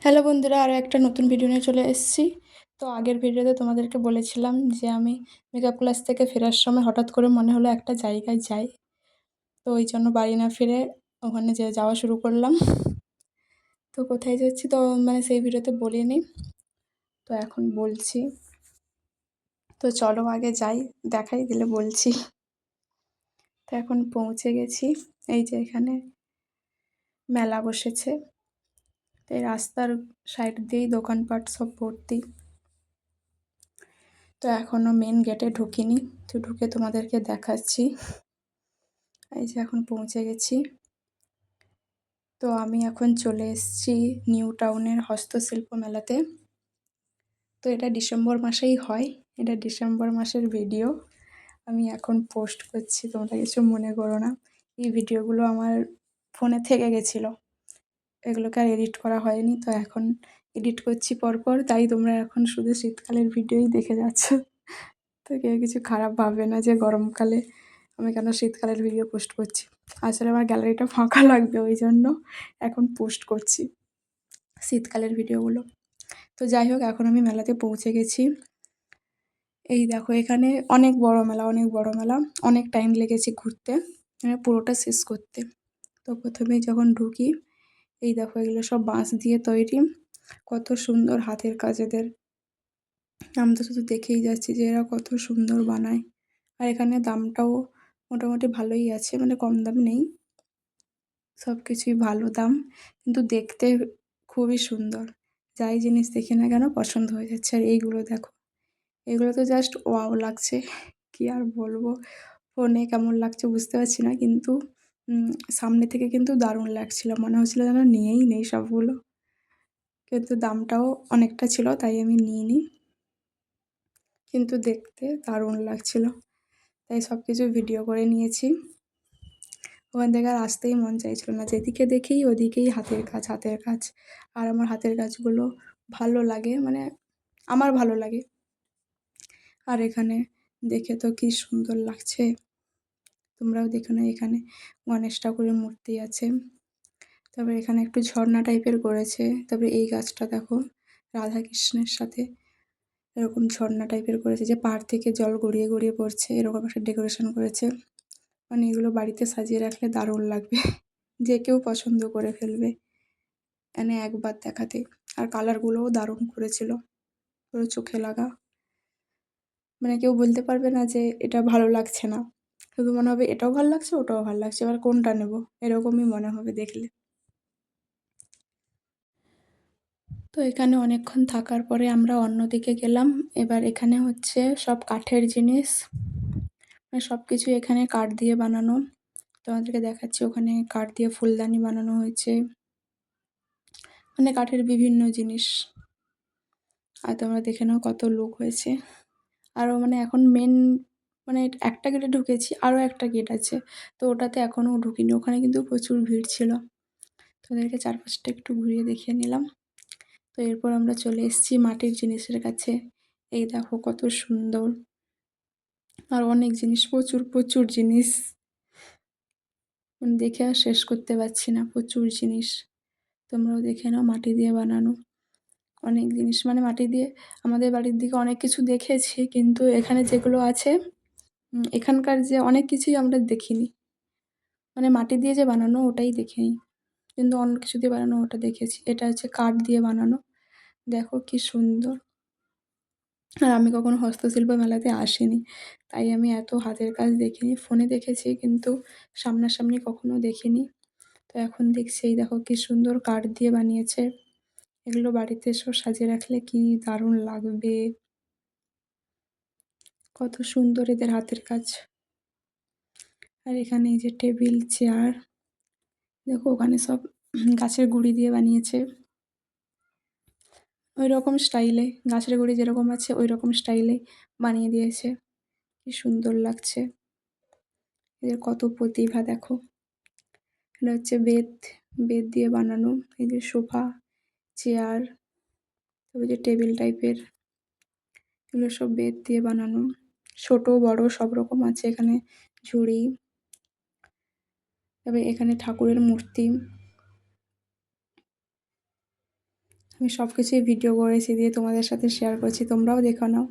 Hello বন্ধুরা, আরও একটা নতুন ভিডিও নিয়ে চলে এসেছি। তো আগের ভিডিওতে তোমাদেরকে বলেছিলাম যে আমি মেকআপ ক্লাস থেকে ফেরার সময় হঠাৎ করে মনে হলো একটা জায়গায় যাই। তো ওই জন্য বাড়ি না ফিরে ওখানে যাওয়া শুরু করলাম। তো কোথায় যাচ্ছি তো সেই ভিডিওতে বলিনি, তো এখন বলছি। তো চলো আগে যাই, দেখাই দিলে বলছি। তো এখন পৌঁছে গেছি। এই যে এখানে মেলা বসেছে, তো এই রাস্তার সাইড দিয়েই দোকানপাট সব ভর্তি। তো এখনও মেন গেটে ঢুকিনি, তো ঢুকে তোমাদেরকে দেখাচ্ছি। এই যে এখন পৌঁছে গেছি। তো আমি এখন চলে এসেছি নিউ টাউনের হস্তশিল্প মেলাতে। তো এটা ডিসেম্বর মাসেই হয়, এটা ডিসেম্বর মাসের ভিডিও আমি এখন পোস্ট করছি, তোমরা কিছু মনে করো না। এই ভিডিওগুলো আমার ফোনে থেকে গেছিলো, এগুলোকে আর এডিট করা হয়নি, তো এখন এডিট করছি পরপর, তাই তোমরা এখন শুধু শীতকালের ভিডিওই দেখে যাচ্ছ। তো কেউ কিছু খারাপ ভাববে না যে গরমকালে আমি কেন শীতকালের ভিডিও পোস্ট করছি। আসলে আমার গ্যালারিটা ফাঁকা লাগবে, ওই জন্য এখন পোস্ট করছি শীতকালের ভিডিওগুলো। তো যাই হোক, এখন আমি মেলাতে পৌঁছে গেছি। এই দেখো এখানে অনেক বড় মেলা, অনেক বড় মেলা, অনেক টাইম লেগেছে ঘুরতে, মানে পুরোটা শেষ করতে। তো প্রথমেই যখন ঢুকি, এই দেখো এগুলো সব বাঁশ দিয়ে তৈরি, কত সুন্দর হাতের কাজ এদের। আমি তো শুধু দেখেই যাচ্ছি যে এরা কত সুন্দর বানায়। আর এখানে দামটাও মোটামুটি ভালোই আছে, মানে কম দাম নেই, সব কিছুই ভালো দাম, কিন্তু দেখতে খুবই সুন্দর। যাই জিনিস দেখি না কেন পছন্দ হয়ে যাচ্ছে। আর এইগুলো দেখো, এগুলো তো জাস্ট ওয়াও লাগছে, কি আর বলবো। ফোনে কেমন লাগছে বুঝতে পারছি না, কিন্তু সামনে থেকে কিন্তু দারুণ লাগছিল, মনে হচ্ছিলো যেন নিয়েই নেই সবগুলো, কিন্তু দামটাও অনেকটা ছিল তাই আমি নিইনি, কিন্তু দেখতে দারুণ লাগছিল, তাই সব কিছু ভিডিও করে নিয়েছি। ওখান থেকে আর আসতেই মন চাইছিল না, যেদিকে দেখি ওদিকেই হাতের কাজ, হাতের কাজ। আর আমার হাতের কাজগুলো ভালো লাগে, মানে আমার ভালো লাগে। আর এখানে দেখে তো কি সুন্দর লাগছে, তোমরাও দেখো না, এখানে গণেশ ঠাকুরের মূর্তি আছে, তারপরে এখানে একটু ঝর্ণা টাইপের করেছে। তারপরে এই গাছটা দেখো, রাধাকৃষ্ণের সাথে এরকম ঝর্ণা টাইপের করেছে, যে পাহাড় থেকে জল গড়িয়ে গড়িয়ে পড়ছে, এরকম একটা ডেকোরেশন করেছে। মানে এগুলো বাড়িতে সাজিয়ে রাখলে দারুণ লাগবে, যে কেউ পছন্দ করে ফেলবে মানে একবার দেখাতে। আর কালারগুলোও দারুণ করেছিল, পুরো চোখে লাগা, মানে কেউ বলতে পারবে না যে এটা ভালো লাগছে না, শুধু মনে হবে এটাও ভালো লাগছে ওটাও ভালো লাগছে, এবার কোনটা নেব এরকমই মনে হবে দেখলে। তো এখানে অনেকক্ষণ থাকার পরে আমরা অন্যদিকে গেলাম। এবার এখানে হচ্ছে সব কাঠের জিনিস, মানে সব কিছু এখানে কাঠ দিয়ে বানানো। তোমাদেরকে দেখাচ্ছি, ওখানে কাঠ দিয়ে ফুলদানি বানানো হয়েছে, মানে কাঠের বিভিন্ন জিনিস। আর তোমরা দেখে নাও কত লোক হয়েছে। আরও মানে এখন মেন, মানে একটা গেটে ঢুকেছি, আরও একটা গেট আছে, তো ওটাতে এখনও ঢুকিনি, ওখানে কিন্তু প্রচুর ভিড় ছিল। তোদেরকে চারপাশটা একটু ঘুরিয়ে দেখিয়ে নিলাম। তো এরপর আমরা চলে এসেছি মাটির জিনিসের কাছে। এই দেখো কত সুন্দর, আর অনেক জিনিস, প্রচুর প্রচুর জিনিস, মানে দেখে আর শেষ করতে পারছি না, প্রচুর জিনিস। তোমরাও দেখে নাও, মাটি দিয়ে বানানো অনেক জিনিস, মানে মাটি দিয়ে আমাদের বাড়ির দিকে অনেক কিছু দেখেছি, কিন্তু এখানে যেগুলো আছে এখানকার যে অনেক কিছুই আমরা দেখিনি, মানে মাটি দিয়ে যে বানানো ওটাই দেখিনি, কিন্তু অন্য কিছু দিয়ে বানানো ওটা দেখেছি। এটা হচ্ছে কাঠ দিয়ে বানানো, দেখো কি সুন্দর। আর আমি কখনো হস্তশিল্প মেলাতে আসিনি, তাই আমি এত হাতের কাজ দেখিনি, ফোনে দেখেছি কিন্তু সামনাসামনি কখনো দেখিনি। তো এখন দেখছি, এই দেখো কি সুন্দর কাঠ দিয়ে বানিয়েছে, এগুলো বাড়িতে সব সাজিয়ে রাখলে কি দারুণ লাগবে, কত সুন্দর এদের হাতের কাজ। আর এখানে এই যে টেবিল চেয়ার, দেখো ওখানে সব গাছের গুঁড়ি দিয়ে বানিয়েছে, ওই রকম স্টাইলে, গাছের গুঁড়ি যেরকম আছে ওই রকম স্টাইলে বানিয়ে দিয়েছে, কি সুন্দর লাগছে। এদের কত প্রতিভা দেখো। এটা হচ্ছে বেত, বেত দিয়ে বানানো, এই যে সোফা, চেয়ার, তারপরে যে টেবিল টাইপের, এগুলো সব বেত দিয়ে বানানো, ছোট বড় সব রকম আছে এখানে। ঝুড়ি, তবে এখানে ঠাকুরের মূর্তি, আমি সব কিছুই ভিডিও করেছি, দিয়ে তোমাদের সাথে শেয়ার করছি। তোমরাও দেখে নাও।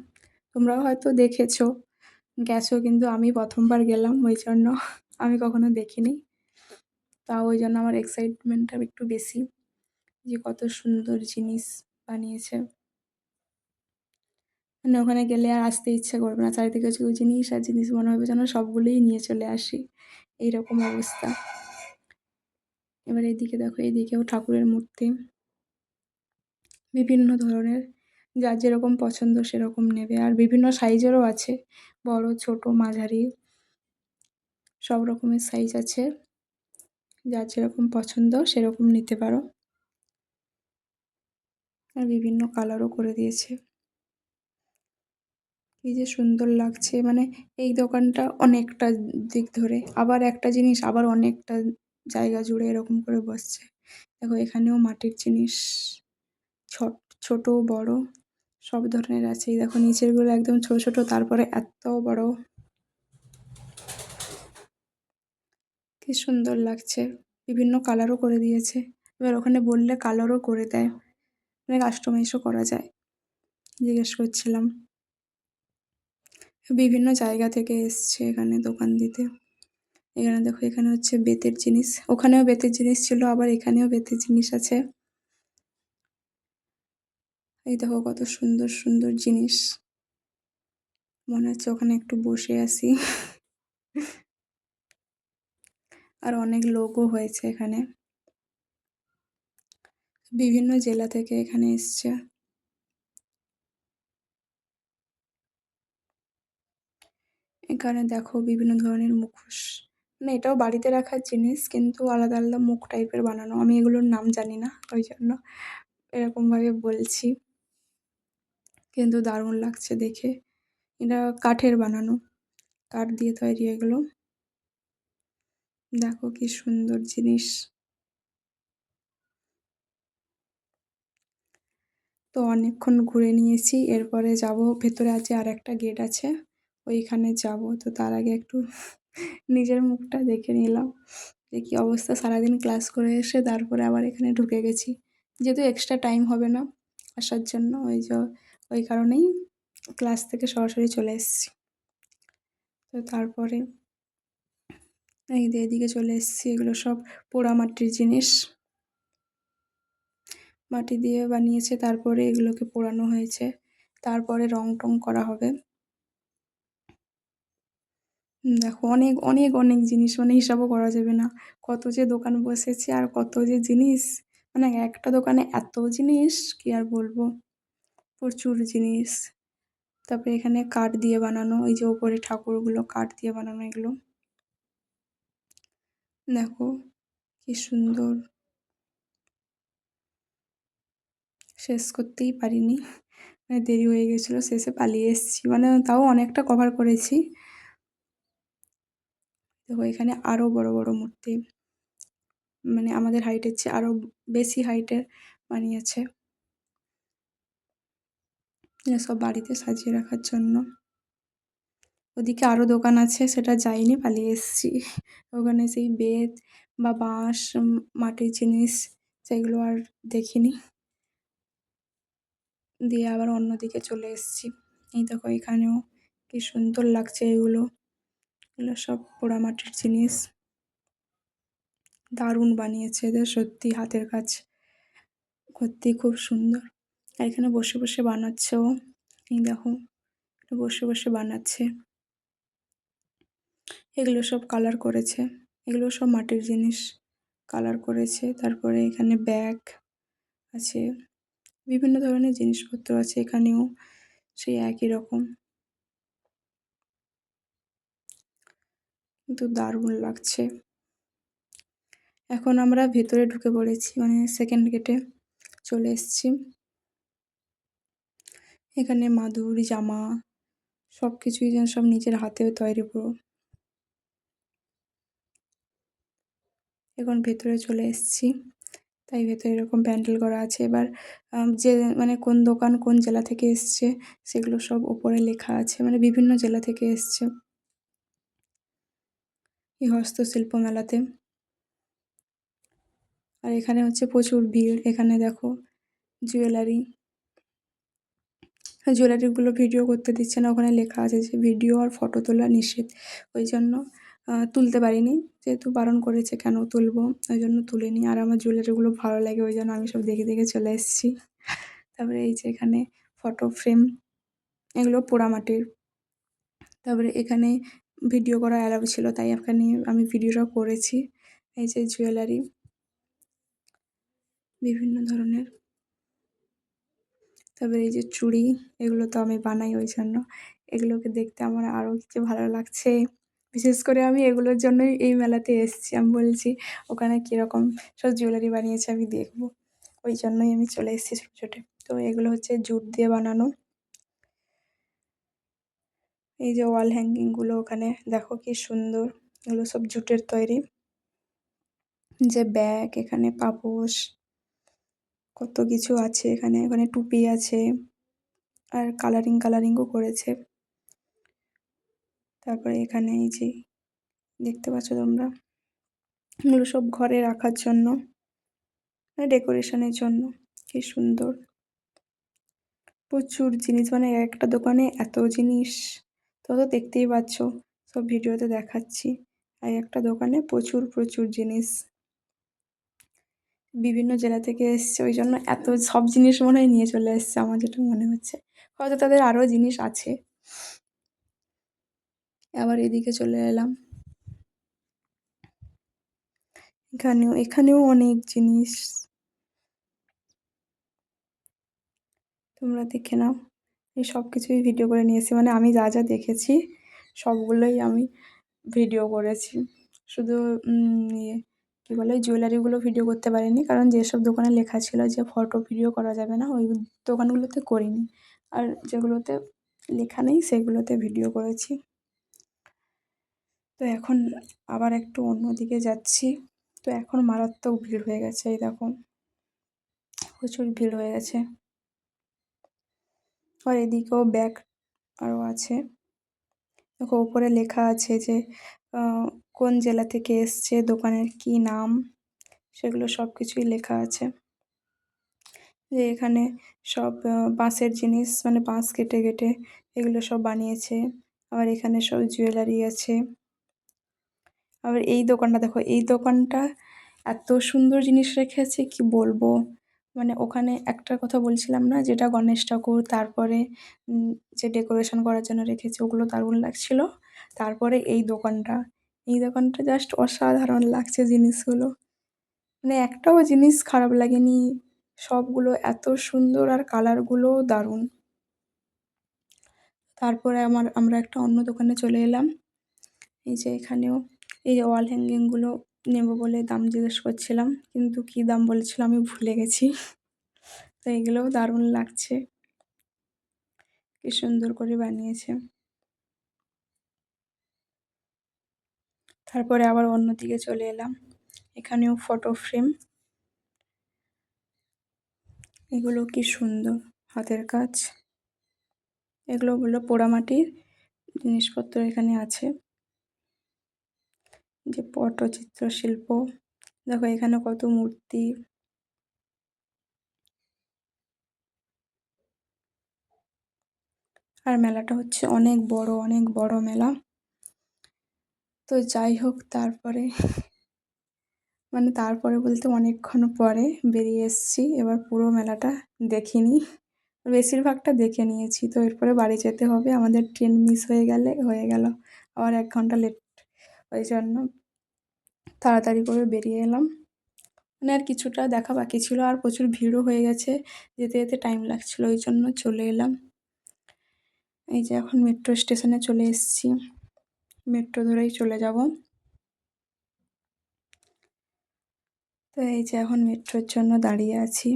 তোমরাও হয়তো দেখেছো, গেছো, কিন্তু আমি ১ম বার গেলাম, ওই জন্য আমি কখনো দেখিনি। তাও ওই জন্য আমার এক্সাইটমেন্টটা একটু বেশি, যে কত সুন্দর জিনিস বানিয়েছে। মানে ওখানে গেলে আর আসতে ইচ্ছা করবে না। চারিদিকে শুধু জিনিস আর জিনিস, মনে হবে যেন সবগুলোই নিয়ে চলে আসি, এইরকম অবস্থা। এবার এদিকে দেখো, এদিকেও ঠাকুরের মূর্তি বিভিন্ন ধরনের, যার যেরকম পছন্দ সেরকম নেবে। আর বিভিন্ন সাইজেরও আছে, বড়, ছোট, মাঝারি, সব রকমের সাইজ আছে। যার যেরকম পছন্দ সেরকম নিতে পারো। আর বিভিন্ন কালারও করে দিয়েছে। কি যে সুন্দর লাগছে, মানে এই দোকানটা অনেকটা দিক ধরে, আবার একটা জিনিস আবার অনেকটা জায়গা জুড়ে এরকম করে বসছে। দেখো এখানেও মাটির জিনিস, ছোট বড় সব ধরনের আছে। এই দেখো নিচেরগুলো একদম ছোট ছোট, তারপরে এত বড়, কি সুন্দর লাগছে। বিভিন্ন কালারও করে দিয়েছে। এবার ওখানে বললে কালারও করে দেয়, মানে কাস্টমাইজও করা যায়। জিজ্ঞেস করছিলাম, বিভিন্ন জায়গা থেকে এসছে এখানে দোকান দিতে। এখানে দেখো, এখানে হচ্ছে বেতের জিনিস, ওখানেও বেতের জিনিস ছিল, আবার এখানেও বেতের জিনিস আছে। এই দেখো কত সুন্দর সুন্দর জিনিস, মনে হচ্ছে ওখানে একটু বসে আসি। আর অনেক লোকও হয়েছে এখানে, বিভিন্ন জেলা থেকে এখানে এসছে। এখানে দেখো বিভিন্ন ধরনের মুখোশ, মানে এটাও বাড়িতে রাখার জিনিস, কিন্তু আলাদা আলাদা মুখ টাইপের বানানো। আমি এগুলোর নাম জানি না, ওই জন্য এরকমভাবে বলছি, কিন্তু দারুণ লাগছে দেখে। এটা কাঠের বানানো, কাঠ দিয়ে তৈরি এগুলো। দেখো কি সুন্দর জিনিস। তো অনেকক্ষণ ঘুরে নিয়েছি, এরপরে যাব ভেতরে, আছে আর একটা গেট আছে, ওইখানে যাব। তো তার আগে একটু নিজের মুখটা দেখে নিলাম, যে কী অবস্থা। সারাদিন ক্লাস করে এসে তারপরে আবার এখানে ঢুকে গেছি, যেহেতু এক্সট্রা টাইম হবে না আসার জন্য, ওই কারণেই ক্লাস থেকে সরাসরি চলে এসেছি। তো তারপরে এই যে এদিকে চলে এসেছি, এগুলো সব পোড়ামাটির জিনিস, মাটি দিয়ে বানিয়েছে, তারপরে এগুলোকে পোড়ানো হয়েছে, তারপরে রং টং করা হবে। দেখো অনেক অনেক অনেক জিনিস, মানে হিসাবও করা যাবে না, কত যে দোকান বসেছে আর কত যে জিনিস। মানে একটা দোকানে এত জিনিস, কি আর বলবো, প্রচুর জিনিস। তারপরে এখানে কাঠ দিয়ে বানানো, এই যে ওপরে ঠাকুরগুলো কাঠ দিয়ে বানানো এগুলো। দেখো কি সুন্দর, শেষ করতেই পারিনি, মানে দেরি হয়ে গেছিলো, শেষে পালিয়ে এসেছি, মানে তাও অনেকটা কভার করেছি। দেখো এখানে আরও বড় বড় মূর্তি, মানে আমাদের হাইটের চেয়ে আরও বেশি হাইটের বানিয়েছে, সব বাড়িতে সাজিয়ে রাখার জন্য। ওদিকে আরও দোকান আছে, সেটা যাইনি, পালিয়ে এসেছি। ওখানে সেই বেত বা বাঁশ, মাটির জিনিস, সেগুলো আর দেখিনি, দিয়ে আবার অন্যদিকে চলে এসেছি। এই দেখো এখানেও কি সুন্দর লাগছে, এগুলো সব পোড়ামাটির জিনিস, দারুণ বানিয়েছে এদের, সত্যি হাতের কাজ, সত্যি খুব সুন্দর। আর এখানে বসে বসে বানাচ্ছেও, এই দেখো বসে বসে বানাচ্ছে। এগুলো সব কালার করেছে, এগুলো সব মাটির জিনিস কালার করেছে। তারপরে এখানে ব্যাগ আছে, বিভিন্ন ধরনের জিনিসপত্র আছে, এখানেও সেই একই রকম, কিন্তু দারুণ লাগছে। এখন আমরা ভেতরে ঢুকে পড়েছি, মানে সেকেন্ড গেটে চলে এসেছি। এখানে মাদুর, জামা, সব কিছুই যেন সব নিজের হাতে তৈরি পুরো। এখন ভেতরে চলে এসেছি, তাই ভেতরে এরকম প্যান্ডেল করা আছে। এবার যে মানে কোন দোকান কোন জেলা থেকে এসছে সেগুলো সব ওপরে লেখা আছে, মানে বিভিন্ন জেলা থেকে এসছে এই হস্তশিল্প মেলাতে। আর এখানে হচ্ছে প্রচুর ভিড়, এখানে দেখো জুয়েলারি, জুয়েলারিগুলো ভিডিও করতে দিচ্ছে না, ওখানে লেখা আছে যে ভিডিও আর ফটো তোলা নিষেধ। ওই জন্য তুলতে পারিনি, যেহেতু বারণ করেছে কেন তুলবো, ওই জন্য তুলিনি। আর আমার জুয়েলারিগুলো ভালো লাগে, ওই জন্য আমি সব দেখে দেখে চলে এসেছি। তারপরে এই যে এখানে ফটো ফ্রেম, এগুলো পোড়ামাটির। তারপরে এখানে ভিডিও করা অ্যালাউ ছিল, তাই এখানে আমি ভিডিওটা করেছি। এই যে জুয়েলারি বিভিন্ন ধরনের। তারপরে এই যে চুড়ি, এগুলো তো আমি বানাই, ওই জন্য এগুলোকে দেখতে আমার আরও কিছু ভালো লাগছে। বিশেষ করে আমি এগুলোর জন্যই এই মেলাতে এসেছি। আমি বলছি ওখানে কীরকম সব জুয়েলারি বানিয়েছে আমি দেখবো, ওই জন্যই আমি চলে এসেছি ছোটো ছোটো। তো এগুলো হচ্ছে জুট দিয়ে বানানো। এই যে ওয়াল হ্যাঙ্গিংগুলো ওখানে দেখো কি সুন্দর, এগুলো সব জুটের তৈরি। যে ব্যাগ, এখানে পাপোশ, কত কিছু আছে এখানে। ওখানে টুপি আছে, আর কালারিংও করেছে। তারপরে এখানে এই যে দেখতে পাচ্ছ তোমরা, এগুলো সব ঘরে রাখার জন্য, মানে ডেকোরেশনের জন্য। কি সুন্দর, প্রচুর জিনিস, মানে একটা দোকানে এত জিনিস। তো দেখতেই পাচ্ছ, সব ভিডিওতে দেখাচ্ছি। আর একটা দোকানে প্রচুর প্রচুর জিনিস, বিভিন্ন জেলা থেকে এসছে, ওই জন্য এত সব জিনিস মনে হয় নিয়ে চলে এসছে, আমার যেটা মনে হচ্ছে। হয়তো তাদের আরও জিনিস আছে। আবার এদিকে চলে এলাম, এখানেও অনেক জিনিস, তোমরা দেখে নাও। এই সব কিছুই ভিডিও করে নিয়েছি, মানে আমি যা যা দেখেছি সবগুলোই আমি ভিডিও করেছি। শুধু ইয়ে কী বলে, জুয়েলারিগুলো ভিডিও করতে পারিনি, কারণ যেসব দোকানে লেখা ছিল যে ফটো ভিডিও করা যাবে না, ওই দোকানগুলোতে করিনি। আর যেগুলোতে লেখা নেই সেগুলোতে ভিডিও করেছি। তো এখন আবার একটু অন্যদিকে যাচ্ছি। তো এখন মারাত্মক ভিড় হয়ে গেছে, এই দেখো প্রচুর ভিড় হয়ে গেছে। আর এদিকেও ব্যাগ আরও আছে। দেখো ওপরে লেখা আছে যে কোন জেলা থেকে এসছে, দোকানের কি নাম, সেগুলো সব কিছুই লেখা আছে। যে এখানে সব বাঁশের জিনিস, মানে বাঁশ কেটে কেটে এগুলো সব বানিয়েছে। আবার এখানে সব জুয়েলারি আছে। আবার এই দোকানটা দেখো, এই দোকানটা এত সুন্দর জিনিস রেখেছে কি বলবো। মানে ওখানে একটা কথা বলছিলাম না, যেটা গণেশ ঠাকুর, তারপরে যে ডেকোরেশন করার জন্য রেখেছে, ওগুলো দারুণ লাগছিল। তারপরে এই দোকানটা জাস্ট অসাধারণ লাগছে জিনিসগুলো, মানে একটাও জিনিস খারাপ লাগেনি। সবগুলো এত সুন্দর, আর কালারগুলোও দারুণ। তারপরে আমরা একটা অন্য দোকানে চলে এলাম। এই যে এখানেও এই যে ওয়াল হ্যাঙ্গিংগুলো নেব বলে দাম জিজ্ঞেস করছিলাম, কিন্তু কী দাম বলেছিল আমি ভুলে গেছি। তো এগুলোও দারুণ লাগছে, কি সুন্দর করে বানিয়েছে। তারপরে আবার অন্যদিকে চলে এলাম, এখানেও ফটো ফ্রেম, এগুলো কি সুন্দর হাতের কাজ। এগুলো হলো পোড়ামাটির জিনিসপত্র এখানে আছে। যে পটচিত্র শিল্প, দেখো এখানে কত মূর্তি। আর মেলাটা হচ্ছে অনেক বড় মেলা। তো যাই হোক, তারপরে বলতে অনেকক্ষণ পরে বেরিয়ে এসেছি। এবার পুরো মেলাটা দেখিনি, বেশিরভাগটা দেখে নিয়েছি। তো এরপরে বাড়ি যেতে হবে, আমাদের ট্রেন মিস হয়ে গেল আবার 1 ঘন্টা লেট। ওই জন্য তাড়াতাড়ি করে বেরিয়ে এলাম, মানে আর কিছুটা দেখা বাকি ছিল, আর প্রচুর ভিড়ও হয়ে গেছে, যেতে যেতে টাইম লাগছিলো, ওই জন্য চলে এলাম। এই যে এখন মেট্রো স্টেশনে চলে এসেছি, মেট্রো ধরেই চলে যাব। তো এই যে এখন মেট্রোর জন্য দাঁড়িয়ে আছি,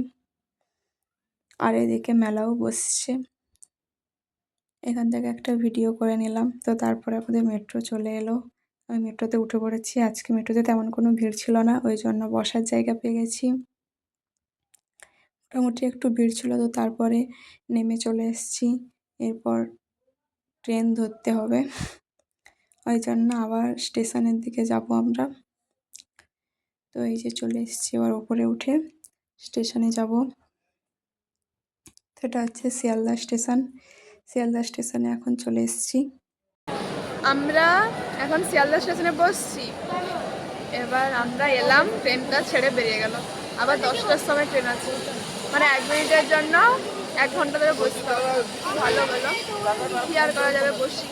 আর এদিকে মেলাও বসছে। এখান থেকে একটা ভিডিও করে নিলাম। তো তারপরে আমাদের মেট্রো চলে এলো, আমি মেট্রোতে উঠে পড়েছি। আজকে মেট্রোতে তেমন কোনো ভিড় ছিল না, ওই জন্য বসার জায়গা পেয়ে গেছি। মোটামুটি একটু ভিড় ছিল, তো তারপরে নেমে চলে এসেছি। এরপর ট্রেন ধরতে হবে, ওই জন্য আবার স্টেশনের দিকে যাব আমরা। তো এই যে চলে এসেছি, এবার ওপরে উঠে স্টেশনে যাব। তো এটা হচ্ছে শিয়ালদা স্টেশন। শিয়ালদা স্টেশনে এখন চলে এসেছি। আমরা এখন শিয়ালদা স্টেশনে বসছি। এবার আমরা এলাম, ট্রেনটা ছেড়ে বেরিয়ে গেল। আবার 10টার সময় ট্রেন আছে, মানে 1 মিনিটের জন্য 1 ঘন্টা ধরে বসতে হবে। ভালো হলো, কি আর করা যাবে, বসি।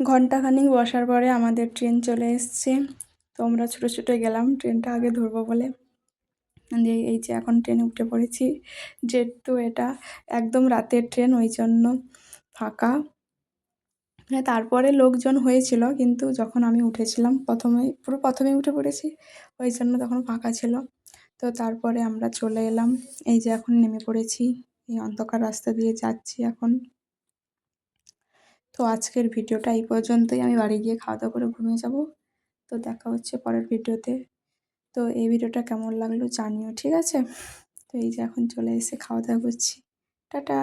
ঘন্টাখানিক বসার পরে আমাদের ট্রেন চলে এসছে। তো আমরা ছুটে ছুটে গেলাম ট্রেনটা আগে ধরবো বলে। দিয়ে এই যে এখন ট্রেনে উঠে পড়েছি। যেহেতু এটা একদম রাতের ট্রেন, ওই জন্য ফাঁকা। হ্যাঁ, তারপরে লোকজন হয়েছিল, কিন্তু যখন আমি উঠেছিলাম পুরো প্রথমেই উঠে পড়েছি, ওই জন্য তখন ফাঁকা ছিল। তো তারপরে আমরা চলে এলাম। এই যে এখন নেমে পড়েছি, এই অন্ধকার রাস্তা দিয়ে যাচ্ছি এখন। তো আজকের ভিডিওটা এই পর্যন্তই। আমি বাড়ি গিয়ে খাওয়া দাওয়া করে ঘুমিয়ে যাব। তো দেখা হচ্ছে পরের ভিডিওতে। তো এই ভিডিওটা কেমন লাগলো জানিও, ঠিক আছে? তো এই যে এখন চলে এসে খাওয়া দাওয়া করছি। টাটা।